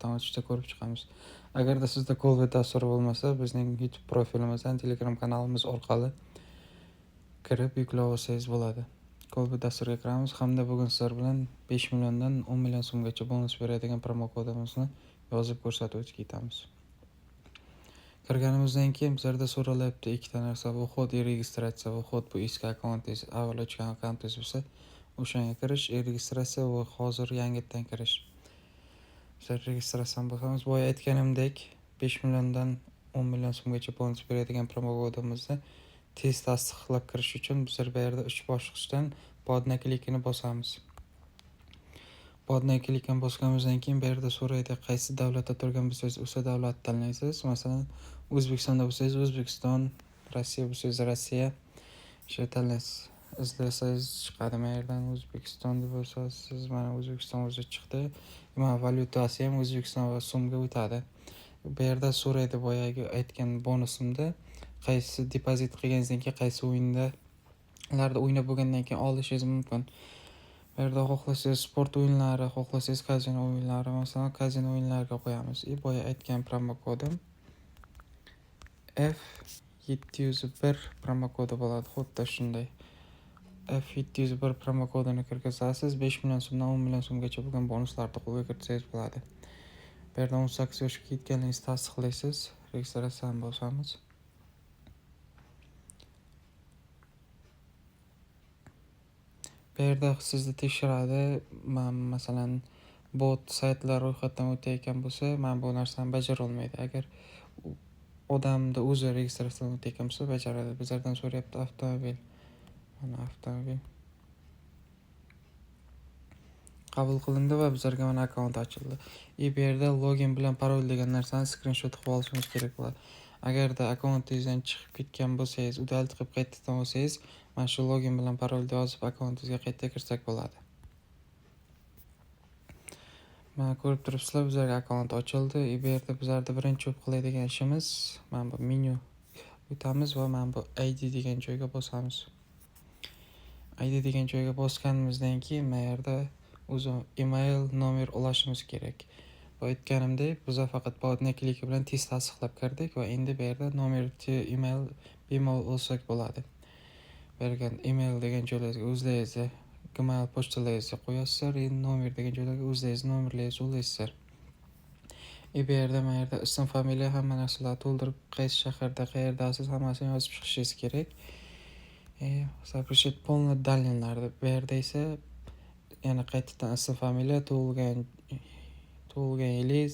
ochishda ko'rib chiqamiz. Agarda sizda Colbet dasturi bo'lmasa, bizning YouTube profilimizdan Telegram kanalimiz orqali kirib yuklab olsangiz bo'ladi. Colbet dasturiga kiramiz hamda bugun sizlar bilan 5 milliondan 10 million so'mgacha bonus beradigan promo kodimizni yozib ko'rsatib o'tamiz. Kirganimizdan keyin bizlarda so'ralyapti ikkita narsa: vxод и registratsiya. Vxод bu eski akkauntingiz, avval ochgan akkauntingiz bo'lsa, o'shanga kirish, registratsiya va hozir yangidan kirish. Bizlar registratsiyani bosamiz. Boya aytganimdek, 5 milliondan 10 million so'mgacha bonus beradigan promo kodimizni tez tasdiqlab kirish uchun bizlar bu yerda 3 bosqichdan podna klikini bosamiz. Podna klikini bosganimizdan keyin bu yerda so'raydi, qaysi davlatda turgan bo'lsangiz o'sha davlatni tanlaysiz. Masalan, O'zbekistonda bo'lsangiz O'zbekiston, Rossiya bo'lsangiz Rossiya shu tanlaysiz. Izlasangiz chiqadi. Men yerdan O'zbekiston deb yozasiz. Mana O'zbekiston o'zi chiqdi. Mana valyutasi ham O'zbekiston va so'mga o'tadi. Bu yerda so'raydi boyagi aytgan bonusimda qaysi depozit qilganingizdan keyin qaysi o'yinlarda o'ynab bo'lgandan keyin olishingiz mumkin. Bu yerda xohlasangiz sport o'yinlari, xohlasangiz kazino o'yinlari, masalan kazino o'yinlariga qo'yamiz. Boya aytgan promo kodim F701 promo kodi bo'ladi. Xuddi shunday. F701 promo kodini kirgizasiz, 5 million so'mdan 10 million so'mgacha bo'lgan bonuslarni qo'lga kiritsangiz bo'ladi. Bu yerda 18 yoshga yetganligingizni tasdiqlaysiz, registratsiyani bosamiz. Bu yerda sizni tekshiradi. Masalan, bot saytlar ro'yxatdan o'tayotgan bo'lsa, men bu narsani bajara olmaydi. Agar odamda o'zi registratsiyadan o'tayotgan bo'lsa, bajaradi. Bizlardan so'rayapti avtomobil. Mana avtomobil qabul qilindi va bizlarga mana akkaunt ochildi. Bu yerda login bilan parol degan narsani skrinshot qilib olishingiz kerak bo'ladi. Agarda akkauntingizdan chiqib ketgan bo'lsangiz, udalti qilib qaytadan olsangiz, mana shu login bilan parolni yozib akkauntingizga qayta kirsak bo'ladi. Mana ko'rib turibsizlar, bizlarga akkaunt ochildi. Bu yerda bizlarda birinchi qiladigan ishimiz, mana bu menyu o'tamiz va mana bu ID degan joyga bosamiz. ID degan joyga bosganimizdan keyin mana yerda o'zi email nomer ulashimiz kerak. Bu aytganimdek, biz faqat podna kliki bilan tez tasdiqlab kirdik va endi bu yerda nomerni email bemalol olsak bo'ladi. Bergan email degan joylarga o'zlaringizni Gmail pochtalaringizni qo'yasizlar, nomer degan joylarga o'zlaringiz nomerlaringizni ulasizlar. Bu yerda mana yerda ism, familiya, hamma narsalarni to'ldirib, qaysi shaharda, qayerdasiz hammasini yozib chiqishingiz kerak. Запишите полный данныйlarni. Bu yerda esa yana qaytadan ism, familiya, tug'ilgan yilingiz,